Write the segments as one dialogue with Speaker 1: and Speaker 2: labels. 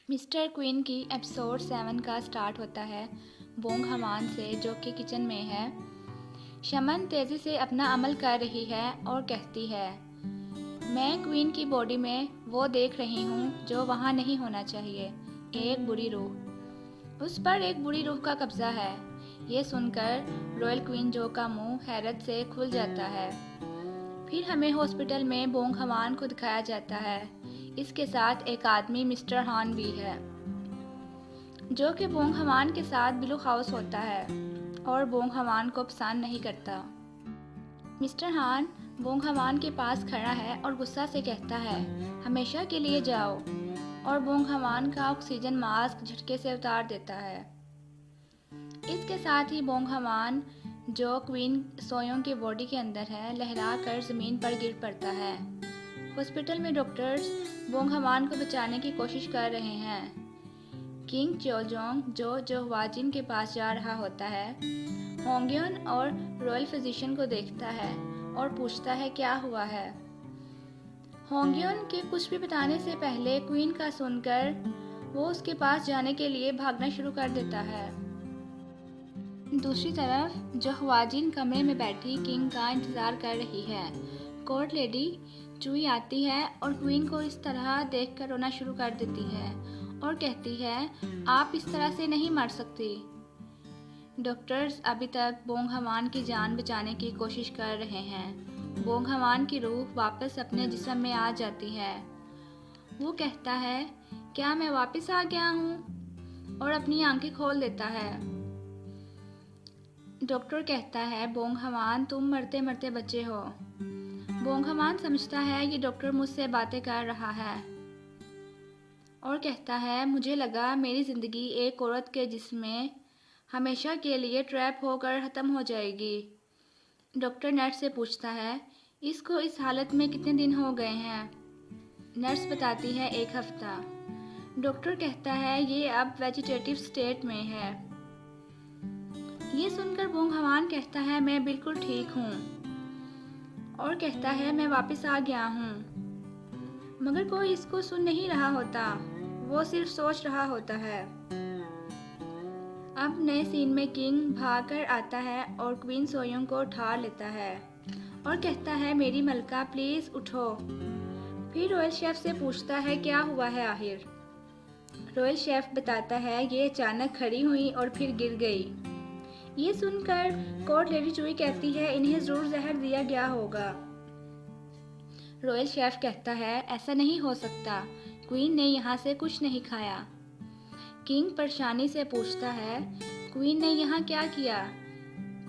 Speaker 1: Mister queen की episode 7 का start होता है बोंग हमान से, जो कि किचन में है। शमन तेज़ी से अपना अमल कर रही है और कहती है, मैं क्वीन की बॉडी में वो देख रही हूँ जो वहाँ नहीं होना चाहिए, एक बुरी रूह। उस पर एक बुरी रूह का कब्जा है। ये सुनकर रॉयल क्वीन जो का मुंह हैरत से खुल जाता है। फिर हमें हॉस्पिटल में बोंग हमान को दिखाया जाता है। इसके साथ एक आदमी मिस्टर हान भी है, जो कि बोंग हमान के साथ बिलू हाउस होता है और बोंग हमान को पसंद नहीं करता। मिस्टर हान बोंग हमान के पास खड़ा है और गुस्सा से कहता है, हमेशा के लिए जाओ, और बोंग हमान का ऑक्सीजन मास्क झटके से उतार देता है। इसके साथ ही बोंग हमान, जो क्वीन सोयोंग की बॉडी के अंदर है, लहरा कर ज़मीन पर गिर पड़ता है। हॉस्पिटल में डॉक्टर्स बोंग हमान को बचाने की कोशिश कर रहे हैं। किंग चोलजोंग, जो जोहवाजिन के पास जा रहा होता है, होंग्योन और रॉयल फिजिशियन को देखता है और पूछता है क्या हुआ है। होंग्योन के कुछ भी बताने से पहले क्वीन का सुनकर वो उसके पास जाने के लिए भागना शुरू कर देता है। दूसरी तरफ जोहवाजिन कमरे में बैठी किंग का इंतजार कर रही है। कोर्ट लेडी चुई आती है और क्वीन को इस तरह देखकर रोना शुरू कर देती है और कहती है, आप इस तरह से नहीं मर सकती। डॉक्टर्स अभी तक बोंग हमान की जान बचाने की कोशिश कर रहे हैं। बोंग हमान की रूह वापस अपने जिस्म में आ जाती है। वो कहता है, क्या मैं वापस आ गया हूँ, और अपनी आंखें खोल देता है। डॉक्टर कहता है, बोंग हमान तुम मरते मरते बचे हो। बोंग हमान समझता है ये डॉक्टर मुझसे बातें कर रहा है और कहता है, मुझे लगा मेरी ज़िंदगी एक औरत के जिस्म में हमेशा के लिए ट्रैप होकर ख़त्म हो जाएगी। डॉक्टर नर्स से पूछता है, इसको इस हालत में कितने दिन हो गए हैं। नर्स बताती है 1 हफ्ता। डॉक्टर कहता है ये अब वेजिटेटिव स्टेट में है। ये सुनकर बोंग हमान कहता है, मैं बिल्कुल ठीक हूँ, और कहता है मैं वापस आ गया हूँ। मगर कोई इसको सुन नहीं रहा होता, वो सिर्फ सोच रहा होता है। अब नए सीन में किंग भागकर आता है और क्वीन सोयोंग को उठा लेता है और कहता है, मेरी मलका प्लीज उठो। फिर रॉयल शेफ से पूछता है क्या हुआ है आखिर। रॉयल शेफ बताता है ये अचानक खड़ी हुई और फिर गिर गई। ये सुनकर कोर्ट लेडी चुई कहती है, इन्हें जरूर जहर दिया गया होगा। रॉयल शेफ कहता है, ऐसा नहीं हो सकता, क्वीन ने यहाँ से कुछ नहीं खाया। किंग परेशानी से पूछता है, क्वीन ने यहाँ क्या किया,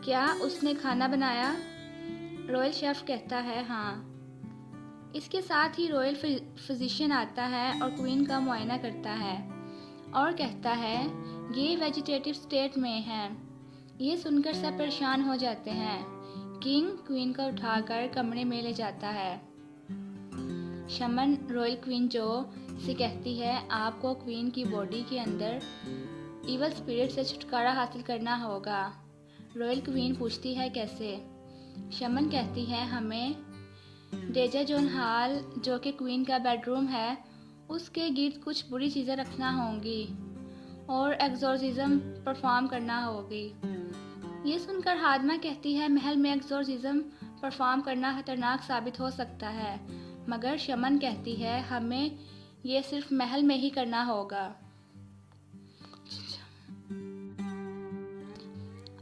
Speaker 1: क्या उसने खाना बनाया। रॉयल शेफ कहता है, हाँ। इसके साथ ही रॉयल फिजिशियन आता है और क्वीन का मुआयना करता है और कहता है ये वेजिटेटिव स्टेट में है। ये सुनकर सब परेशान हो जाते हैं। किंग क्वीन को उठाकर कमरे में ले जाता है। शमन रॉयल क्वीन जो से कहती है, आपको क्वीन की बॉडी के अंदर इवल स्पिरिट से छुटकारा हासिल करना होगा। रॉयल क्वीन पूछती है कैसे। शमन कहती है, हमें डेजा जोन हॉल, जो कि क्वीन का बेडरूम है, उसके गिर्द कुछ बुरी चीज़ें रखना होंगी और एग्जोर्सिज्म परफॉर्म करना होगी। ये सुनकर हादमा कहती है, महल में एग्जोर्सिज्म परफॉर्म करना खतरनाक साबित हो सकता है। मगर शमन कहती है, हमें ये सिर्फ महल में ही करना होगा।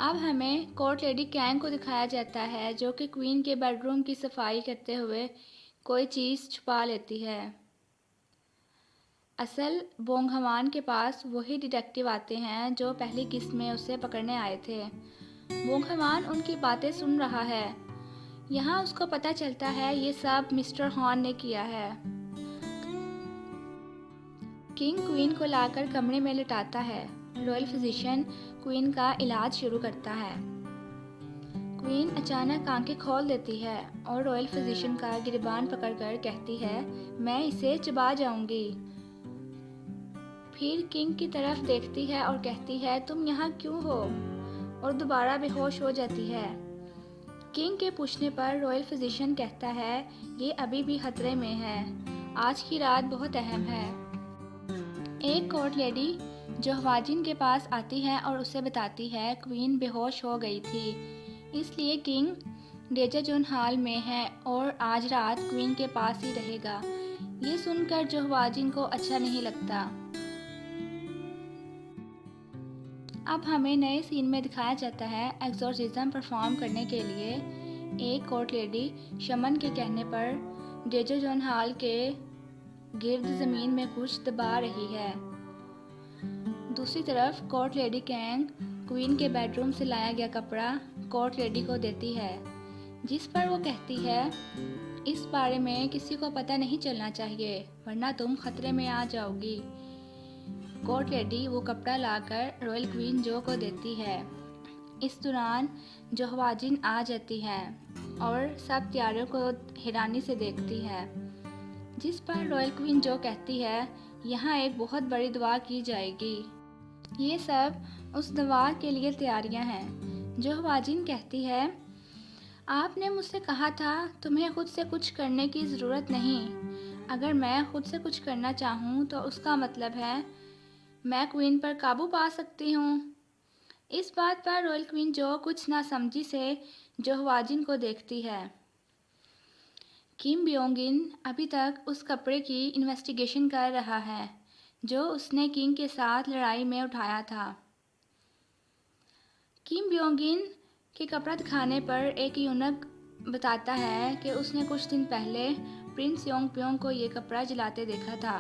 Speaker 1: अब हमें कोर्ट लेडी कैंग को दिखाया जाता है, जो कि क्वीन के बेडरूम की सफाई करते हुए कोई चीज़ छुपा लेती है। असल बोंग हमान के पास वही डिटेक्टिव आते हैं जो पहली किस्त में उसे पकड़ने आए थे। बोंग हमान उनकी बातें सुन रहा है। यहाँ उसको पता चलता है ये सब मिस्टर हॉर्न ने किया है। किंग क्वीन को लाकर कमरे में लिटाता है। रॉयल फिजिशियन क्वीन का इलाज शुरू करता है। क्वीन अचानक आंखें खोल देती है और रॉयल फिजिशियन का गिरबान पकड़कर कहती है, मैं इसे चबा जाऊंगी। फिर किंग की तरफ देखती है और कहती है, तुम यहाँ क्यों हो, और दोबारा बेहोश हो जाती है। किंग के पूछने पर रॉयल फिजिशियन कहता है, ये अभी भी खतरे में है, आज की रात बहुत अहम है। एक कोर्ट लेडी जो हवाजिन के पास आती है और उसे बताती है क्वीन बेहोश हो गई थी, इसलिए किंग डेजर हॉल में है और आज रात क्वीन के पास ही रहेगा। ये सुनकर जो हवाजिन को अच्छा नहीं लगता। अब हमें नए सीन में दिखाया जाता है एक्सोर्सिज्म परफॉर्म करने के लिए एक कोर्ट लेडी शमन के कहने पर डेजर जॉन हॉल के गिर्द ज़मीन में कुछ दबा रही है। दूसरी तरफ कोर्ट लेडी कैंग क्वीन के बेडरूम से लाया गया कपड़ा कोर्ट लेडी को देती है, जिस पर वो कहती है इस बारे में किसी को पता नहीं चलना चाहिए वरना तुम खतरे में आ जाओगी। कोर्ट लेडी वो कपड़ा लाकर रॉयल क्वीन जो को देती है। इस दौरान जो हवाजिन आ जाती है और सब तैयारियों को हैरानी से देखती है, जिस पर रॉयल क्वीन जो कहती है यहाँ एक बहुत बड़ी दुआ की जाएगी। ये सब उस दुआ के लिए तैयारियां हैं। जो हवाजिन कहती है आपने मुझसे कहा था तुम्हें खुद से कुछ करने की ज़रूरत नहीं। अगर मैं खुद से कुछ करना चाहूँ तो उसका मतलब है मैं क्वीन पर काबू पा सकती हूँ। इस बात पर रॉयल क्वीन जो कुछ नासमझी से जो हवाजिन को देखती है। किम ब्योंगिन अभी तक उस कपड़े की इन्वेस्टिगेशन कर रहा है जो उसने किंग के साथ लड़ाई में उठाया था। किम ब्योंगिन के कपड़ा दिखाने पर एक यूनक बताता है कि उसने कुछ दिन पहले प्रिंस योंग प्योंग को ये कपड़ा जलाते देखा था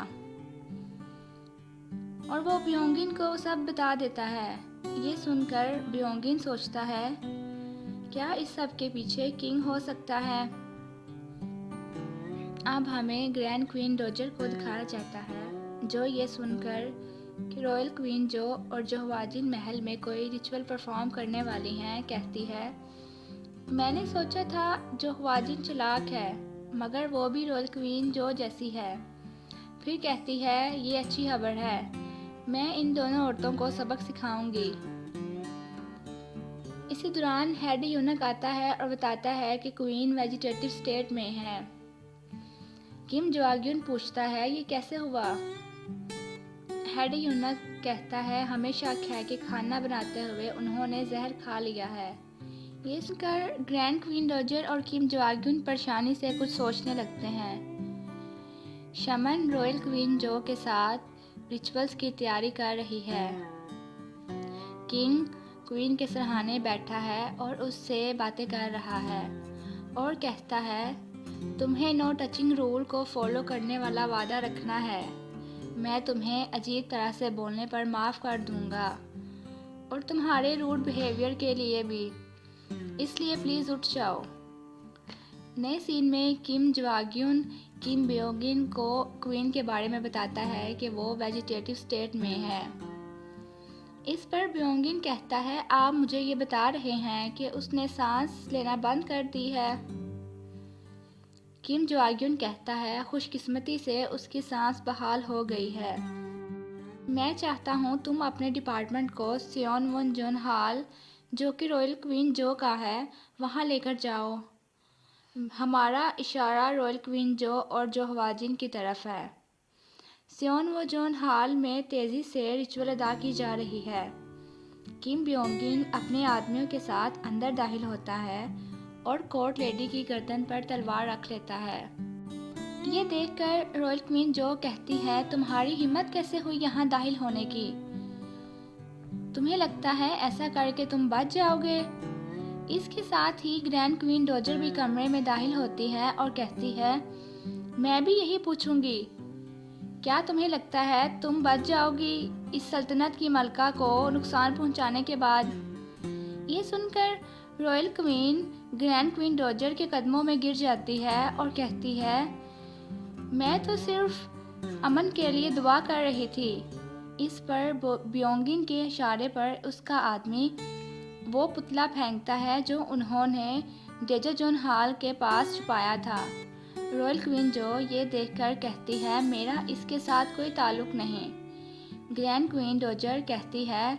Speaker 1: और वो ब्योंगिन को सब बता देता है। ये सुनकर ब्योंगिन सोचता है क्या इस सब के पीछे किंग हो सकता है। अब हमें ग्रैंड क्वीन डोजर को दिखाया जाता है जो ये सुनकर कि रॉयल क्वीन जो और जो हवाजिन महल में कोई रिचुअल परफॉर्म करने वाली हैं कहती है मैंने सोचा था जो हवाजिन चालाक है मगर वो भी रॉयल क्वीन जो जैसी है। फिर कहती है ये अच्छी खबर है, मैं इन दोनों औरतों को सबक सिखाऊंगी। इसी दौरान हेड यूनक आता है और बताता है कि क्वीन वेजिटेटिव स्टेट में है। किम जोआग्युन पूछता है ये कैसे हुआ। हेड यूनक कहता है हमें शक है कि खाना बनाते हुए उन्होंने जहर खा लिया है। ये सुनकर ग्रैंड क्वीन डोजर और किम जोआग्युन परेशानी से कुछ सोचने लगते हैं। शमन रॉयल क्वीन जो के साथ रिचुअल्स की तैयारी कर रही है। किंग क्वीन के सरहाने बैठा है और उससे बातें कर रहा है और कहता है तुम्हें नो टचिंग रूल को फॉलो करने वाला वादा रखना है। मैं तुम्हें अजीब तरह से बोलने पर माफ़ कर दूंगा और तुम्हारे रूड बिहेवियर के लिए भी, इसलिए प्लीज़ उठ जाओ। नए सीन में किम जोआग्युन किम ब्योंगिन को क्वीन के बारे में बताता है कि वो वेजिटेटिव स्टेट में है। इस पर ब्योंगिन कहता है आप मुझे ये बता रहे हैं कि उसने सांस लेना बंद कर दी है। किम जोआग्युन कहता है खुशकिस्मती से उसकी सांस बहाल हो गई है। मैं चाहता हूँ तुम अपने डिपार्टमेंट को सियोनवोंजन हॉल जो कि रॉयल क्वीन जो का है वहाँ लेकर जाओ। हमारा इशारा रॉयल क्वीन जो और जो हवाजिन की तरफ है। सियोनवोंजन हॉल में तेज़ी से रिचुअल अदा की जा रही है। किम ब्योंगिन अपने आदमियों के साथ अंदर दाखिल होता है और कोर्ट लेडी की गर्दन पर तलवार रख लेता है। ये देखकर रॉयल क्वीन जो कहती है तुम्हारी हिम्मत कैसे हुई यहाँ दाखिल होने की। तुम्हें लगता है ऐसा करके तुम बच जाओगे। इसके साथ ही ग्रैंड क्वीन डोजर भी कमरे में दाखिल होती है और कहती है मैं भी यही पूछूंगी, क्या तुम्हें लगता है तुम बच जाओगी इस सल्तनत की मलका को नुकसान पहुंचाने के बाद। ये सुनकर royal queen grand queen dozer के कदमों में गिर जाती है और कहती है मैं तो सिर्फ अमन के लिए दुआ कर रही थी। इस पर ब्योंगिन के इशारे पर उसका आदमी वो पुतला फेंकता है जो उन्होंने डेजर हॉल के पास छुपाया था। रॉयल क्वीन जो ये देखकर कहती है मेरा इसके साथ कोई ताल्लुक नहीं। ग्रैंड क्वीन डोजर कहती है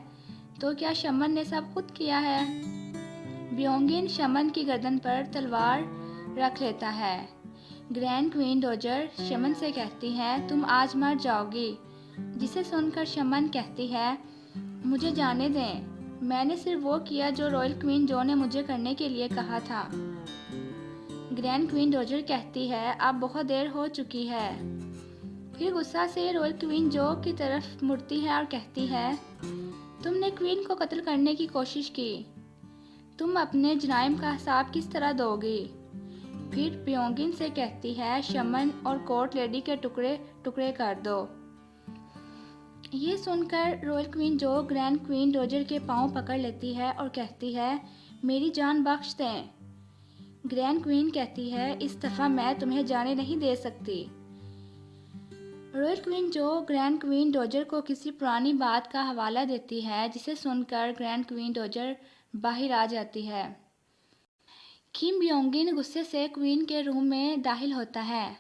Speaker 1: तो क्या शमन ने सब खुद किया है। ब्योंगिन शमन की गर्दन पर तलवार रख लेता है। ग्रैंड क्वीन डोजर शमन से कहती है तुम आज मर जाओगी जिसे सुनकर शमन कहती है, मुझे जाने दें, मैंने सिर्फ वो किया जो रॉयल क्वीन जो ने मुझे करने के लिए कहा था। ग्रैंड क्वीन डोजर कहती है, अब बहुत देर हो चुकी है। फिर गुस्सा से रॉयल क्वीन जो की तरफ मुड़ती है और कहती है, तुमने क्वीन को कत्ल करने की कोशिश की, तुम अपने जराइम का हिसाब किस तरह दोगी? फिर ब्योंगिन से कहती है, शमन और कोर्ट लेडी के टुकड़े टुकड़े कर दो। ये सुनकर रॉयल क्वीन जो ग्रैंड क्वीन डोजर के पांव पकड़ लेती है और कहती है, मेरी जान बख्श दें। ग्रैंड क्वीन कहती है, इस दफ़ा मैं तुम्हें जाने नहीं दे सकती। रॉयल क्वीन जो ग्रैंड क्वीन डोजर को किसी पुरानी बात का हवाला देती है, जिसे सुनकर ग्रैंड क्वीन डोजर बाहर आ जाती है। किम ब्योंगिन गुस्से से क्वीन के रूम में दाखिल होता है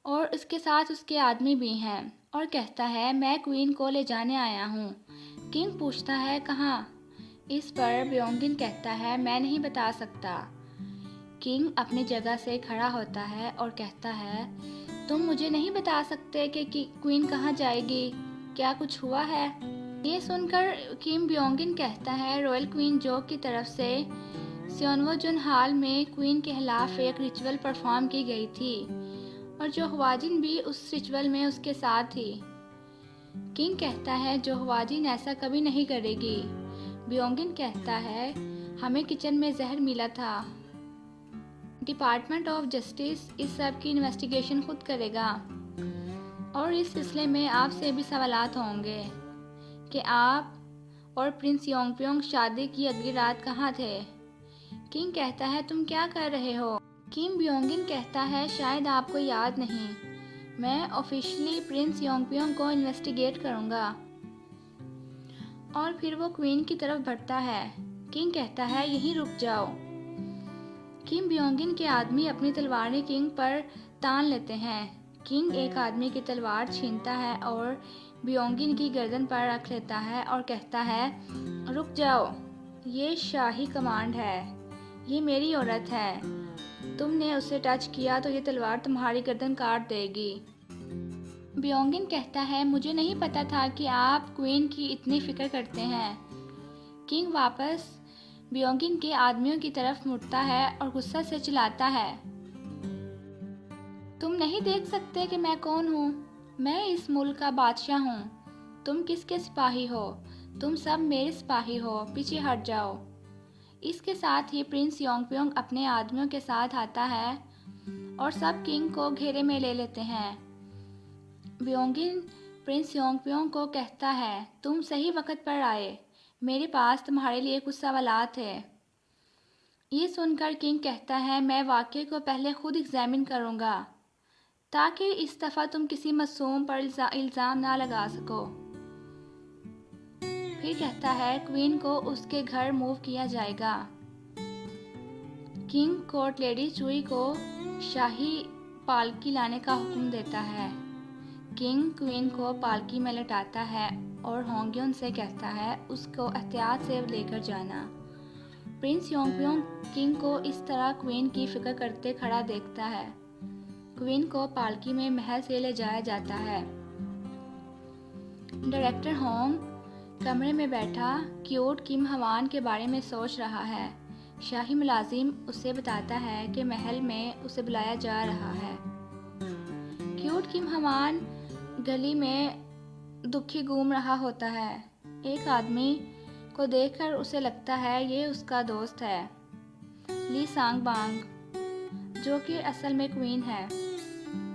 Speaker 1: और उसके साथ उसके आदमी भी हैं और कहता है, मैं क्वीन को ले जाने आया हूँ। किंग पूछता है, कहाँ? इस पर ब्योंगिन कहता है, मैं नहीं बता सकता। किंग अपनी जगह से खड़ा होता है और कहता है, तुम मुझे नहीं बता सकते कि क्वीन कहाँ जाएगी? क्या कुछ हुआ है? ये सुनकर किम ब्योंगिन कहता है, रॉयल क्वीन जो की तरफ से स्योनवोजुन हॉल में क्वीन के खिलाफ एक रिचुअल परफॉर्म की गई थी और जो हवाजिन भी उस रिचुअल में उसके साथ थी। किंग कहता है, जो हवाजिन ऐसा कभी नहीं करेगी। ब्योंगिन कहता है, हमें किचन में जहर मिला था। डिपार्टमेंट ऑफ जस्टिस इस सब की इन्वेस्टिगेशन खुद करेगा और इस सिलसिले में आपसे भी सवालात होंगे कि आप और प्रिंस योंगप्योंग शादी की अगली रात कहाँ थे। किंग कहता है, तुम क्या कर रहे हो? किम ब्योंगिन कहता है, शायद आपको याद नहीं, मैं ऑफिशियली प्रिंस योंगप्योंग को इन्वेस्टिगेट करूँगा। और फिर वो क्वीन की तरफ बढ़ता है। किंग कहता है, यहीं रुक जाओ। किम ब्योंगिन के आदमी अपनी तलवारें किंग पर तान लेते हैं। किंग एक आदमी की तलवार छीनता है और ब्योंगिन की गर्दन पर रख लेता है और कहता है, रुक जाओ, ये शाही कमांड है, ये मेरी औरत है, तुमने उसे टच किया तो ये तलवार तुम्हारी गर्दन काट देगी। ब्योंगिन कहता है, मुझे नहीं पता था कि आप क्वीन की इतनी फिक्र करते हैं। किंग वापस ब्योंगिन के आदमियों की तरफ मुड़ता है और गुस्सा से चिल्लाता है, तुम नहीं देख सकते कि मैं कौन हूँ? मैं इस मुल्क का बादशाह हूँ। तुम किसके सिपाही हो? तुम सब मेरे सिपाही हो, पीछे हट जाओ। इसके साथ ही प्रिंस योंगप्योंग अपने आदमियों के साथ आता है और सब किंग को घेरे में ले लेते हैं। ब्योंगिन प्रिंस योंगप्योंग को कहता है, तुम सही वक्त पर आए, मेरे पास तुम्हारे लिए कुछ सवालात है। ये सुनकर किंग कहता है, मैं वाक़े को पहले खुद एग्जामिन करूँगा ताकि इस दफ़ा तुम किसी मासूम पर इल्ज़ाम ना लगा सको। फिर कहता है, क्वीन को उसके घर मूव किया जाएगा। किंग कोर्ट लेडी चुई को शाही पालकी लाने का हुक्म देता है। किंग क्वीन को पालकी में लटाता है और होंग्युन से कहता है, उसको एहतियात से लेकर जाना। प्रिंस योंगप्योंग किंग को इस तरह क्वीन की फिक्र करते खड़ा देखता है। क्वीन को पालकी में महल से ले जाया जाता है। डायरेक्टर होंग कमरे में बैठा क्यूट किम हवान के बारे में सोच रहा है। शाही मुलाजिम उसे बताता है कि महल में उसे बुलाया जा रहा है। क्यूट किम हवान गली में दुखी घूम रहा होता है। एक आदमी को देखकर उसे लगता है ये उसका दोस्त है, ली सांग बांग, जो कि असल में क्वीन है।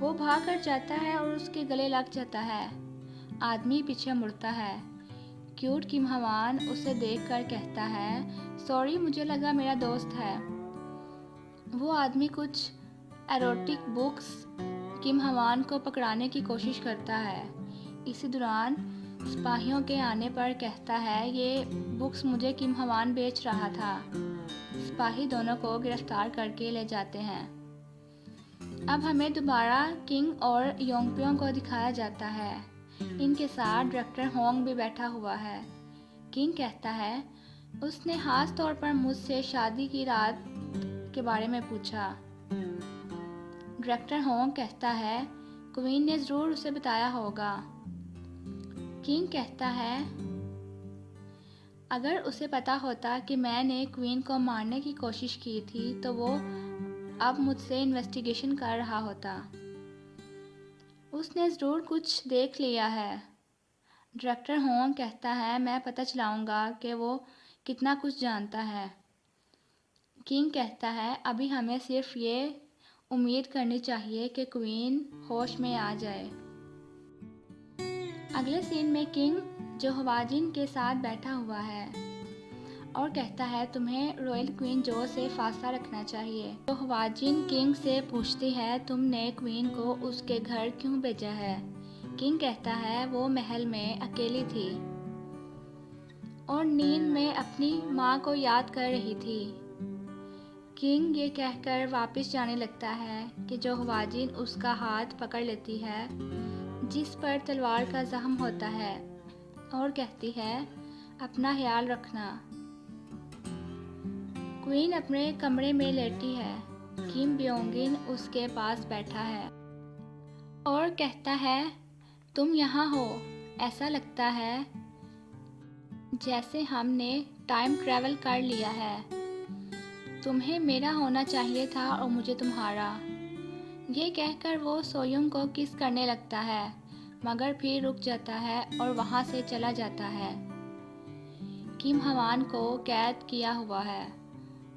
Speaker 1: वो भाग कर जाता है और उसके गले लग जाता है। आदमी पीछे मुड़ता है। क्यूट किम हवान उसे देखकर कहता है, सॉरी, मुझे लगा मेरा दोस्त है। वो आदमी कुछ एरोटिक बुक्स किम हवान को पकड़ाने की कोशिश करता है। इसी दौरान सिपाहियों के आने पर कहता है, ये बुक्स मुझे किम हवान बेच रहा था। सिपाही दोनों को गिरफ्तार करके ले जाते हैं। अब हमें दोबारा किंग और योंगप्योंग को दिखाया जाता है। इनके साथ डायरेक्टर होंग भी बैठा हुआ है। किंग कहता है, उसने खास तौर पर मुझसे शादी की रात के बारे में पूछा। डायरेक्टर होंग कहता है, क्वीन ने ज़रूर उसे बताया होगा। किंग कहता है अगर उसे पता होता कि मैंने क्वीन को मारने की कोशिश की थी तो वो अब मुझसे इन्वेस्टिगेशन कर रहा होता। उसने ज़रूर कुछ देख लिया है। डायरेक्टर होंग कहता है मैं पता चलाऊंगा कि वो कितना कुछ जानता है। किंग कहता है अभी हमें सिर्फ ये उम्मीद करनी चाहिए कि क्वीन होश में आ जाए। अगले सीन में किंग जो हवाजिन के साथ बैठा हुआ है और कहता है तुम्हें रॉयल क्वीन जो से फासला रखना चाहिए। तो हवाजिन किंग से पूछती है तुमने क्वीन को उसके घर क्यों भेजा है। किंग कहता है वो महल में अकेली थी और नींद में अपनी माँ को याद कर रही थी। किंग ये कहकर वापस जाने लगता है कि जो हवाजिन उसका हाथ पकड़ लेती है जिस पर तलवार का जख्म होता है और कहती है अपना ख्याल रखना। क्वीन अपने कमरे में लेटी है। किम ब्योंगिन उसके पास बैठा है और कहता है तुम यहाँ हो, ऐसा लगता है जैसे हमने टाइम ट्रैवल कर लिया है। तुम्हें मेरा होना चाहिए था और मुझे तुम्हारा। ये कहकर वो सोयुंग को किस करने लगता है मगर फिर रुक जाता है और वहाँ से चला जाता है। किम हवान को कैद किया हुआ है।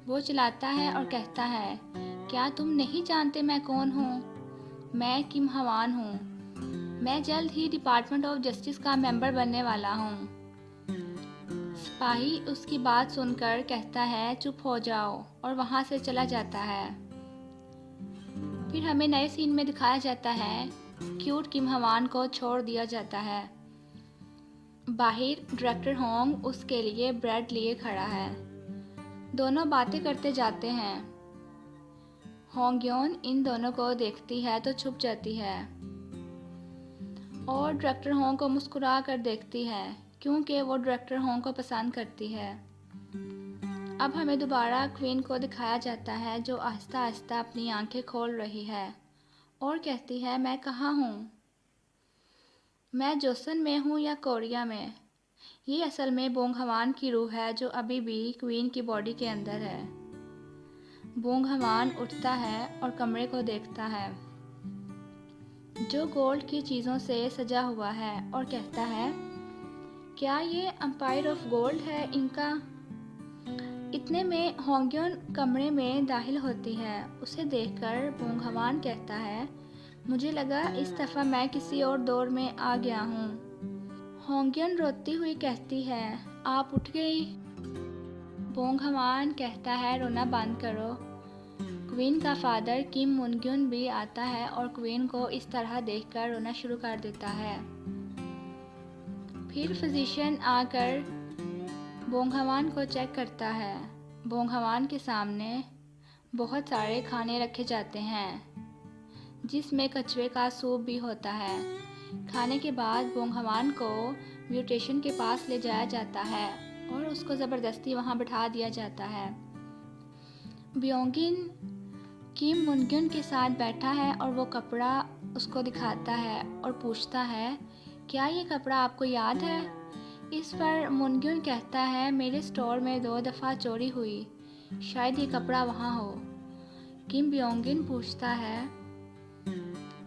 Speaker 1: वो चिल्लाता है और कहता है क्या तुम नहीं जानते मैं कौन हूँ? मैं किम हवान हूँ। मैं जल्द ही डिपार्टमेंट ऑफ जस्टिस का मेंबर बनने वाला हूँ। सिपाही उसकी बात सुनकर कहता है चुप हो जाओ और वहाँ से चला जाता है। फिर हमें नए सीन में दिखाया जाता है क्यूट किम हवान को छोड़ दिया जाता है। बाहर डायरेक्टर होंग उसके लिए ब्रेड लिए खड़ा है। दोनों बातें करते जाते हैं। होंग्योन इन दोनों को देखती है तो छुप जाती है और डायरेक्टर होंग को मुस्कुरा कर देखती है क्योंकि वो डायरेक्टर होंग को पसंद करती है। अब हमें दोबारा क्वीन को दिखाया जाता है जो आहिस्ता आहिस्ता अपनी आंखें खोल रही है और कहती है मैं कहाँ हूँ? मैं जोसन में हूँ या कोरिया में? ये असल में बोंग हवान की रूह है जो अभी भी क्वीन की बॉडी के अंदर है। बोंग हवान उठता है और कमरे को देखता है जो गोल्ड की चीज़ों से सजा हुआ है और कहता है क्या ये एम्पायर ऑफ गोल्ड है इनका? इतने में होंग्योन कमरे में दाखिल होती है। उसे देखकर बोंग हवान कहता है मुझे लगा इस दफ़ा मैं किसी और दौर में आ गया हूँ। होंग्योन रोती हुई कहती है आप उठ गई। बोंग हवान कहता है रोना बंद करो। क्वीन का फादर किम मुनग्युन भी आता है और क्वीन को इस तरह देखकर रोना शुरू कर देता है। फिर फिजिशियन आकर बोंग हवान को चेक करता है। बोंग हवान के सामने बहुत सारे खाने रखे जाते हैं जिसमें कछुए का सूप भी होता है। खाने के बाद बोंग हवान को म्यूटेशन के पास ले जाया जाता है और उसको ज़बरदस्ती वहाँ बिठा दिया जाता है। ब्योंगिन किम मुनग्युन के साथ बैठा है और वो कपड़ा उसको दिखाता है और पूछता है क्या ये कपड़ा आपको याद है? इस पर मुनग्युन कहता है मेरे स्टोर में 2 दफ़ा चोरी हुई, शायद ये कपड़ा वहाँ हो। किम ब्योंगिन पूछता है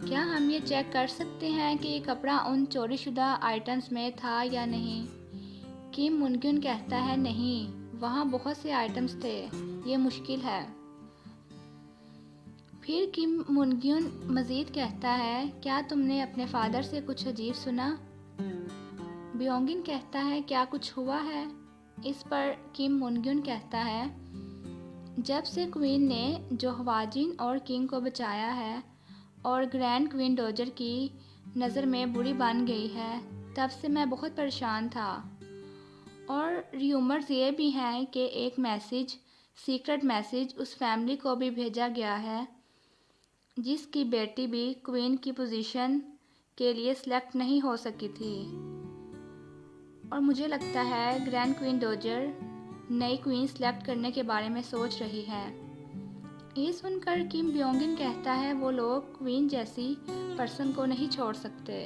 Speaker 1: क्या हम ये चेक कर सकते हैं कि ये कपड़ा उन चोरीशुदा आइटम्स में था या नहीं? किम मुनग्युन कहता है नहीं, वहाँ बहुत से आइटम्स थे, ये मुश्किल है। फिर किम मुनग्युन मज़ीद कहता है क्या तुमने अपने फादर से कुछ अजीब सुना? ब्योंगिन कहता है क्या कुछ हुआ है? इस पर किम मुनग्युन कहता है जब से क्वीन ने जो हवाजिन और किंग को बचाया है और ग्रैंड क्वीन डोजर की नज़र में बुरी बन गई है तब से मैं बहुत परेशान था। और र्यूमर्स ये भी हैं कि एक मैसेज सीक्रेट मैसेज उस फैमिली को भी भेजा गया है जिसकी बेटी भी क्वीन की पोजीशन के लिए सिलेक्ट नहीं हो सकी थी। और मुझे लगता है ग्रैंड क्वीन डोजर नई क्वीन सिलेक्ट करने के बारे में सोच रही है। ये सुनकर किम ब्योंगिन कहता है वो लोग क्वीन जैसी पर्सन को नहीं छोड़ सकते।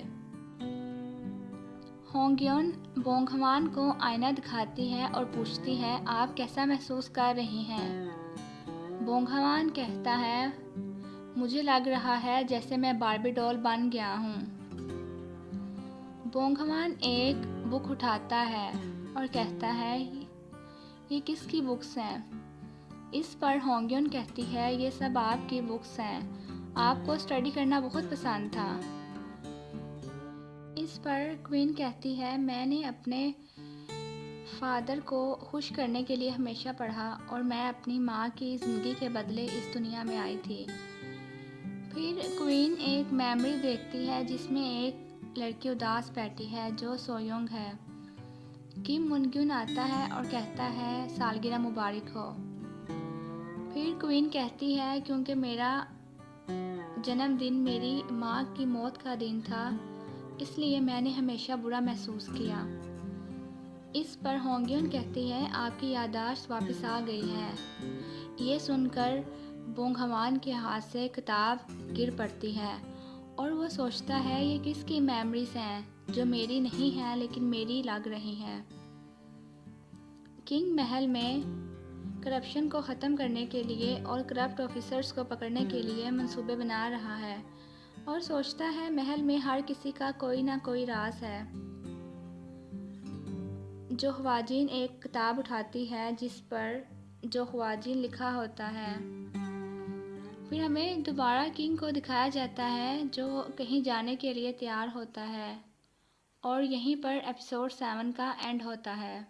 Speaker 1: होंग्योन बोंगहवान को आईना दिखाती है और पूछती है, आप कैसा महसूस कर रही हैं? बोंगहवान कहता है, मुझे लग रहा है जैसे मैं बार्बी डॉल बन गया हूँ। बोंगहवान एक बुक उठाता है और कहता है, ये किसकी बुक्स हैं? इस पर होंग्योन कहती है, ये सब आपकी बुक्स हैं, आपको स्टडी करना बहुत पसंद था। इस पर क्वीन कहती है, मैंने अपने फादर को खुश करने के लिए हमेशा पढ़ा और मैं अपनी माँ की ज़िंदगी के बदले इस दुनिया में आई थी। फिर क्वीन एक मेमोरी देखती है जिसमें एक लड़की उदास बैठी है जो सोयोंग है। किम मुनग्युन आता है और कहता है, सालगिरह मुबारक हो। फिर क्वीन कहती है, क्योंकि मेरा जन्मदिन मेरी माँ की मौत का दिन था, इसलिए मैंने हमेशा बुरा महसूस किया। इस पर होंग्योन कहती है, आपकी याददाश्त वापस आ गई है। ये सुनकर बोंगहवान के हाथ से किताब गिर पड़ती है और वो सोचता है, ये किसकी मेमोरीज हैं जो मेरी नहीं हैं लेकिन मेरी लग रही हैं। किंग महल में करप्शन को ख़त्म करने के लिए और करप्ट ऑफिसर्स को पकड़ने के लिए मंसूबे बना रहा है और सोचता है, महल में हर किसी का कोई ना कोई राज है। जो ख्वाजीन एक किताब उठाती है जिस पर जो ख्वाजीन लिखा होता है। फिर हमें दोबारा किंग को दिखाया जाता है जो कहीं जाने के लिए तैयार होता है और यहीं पर एपिसोड 7 का एंड होता है।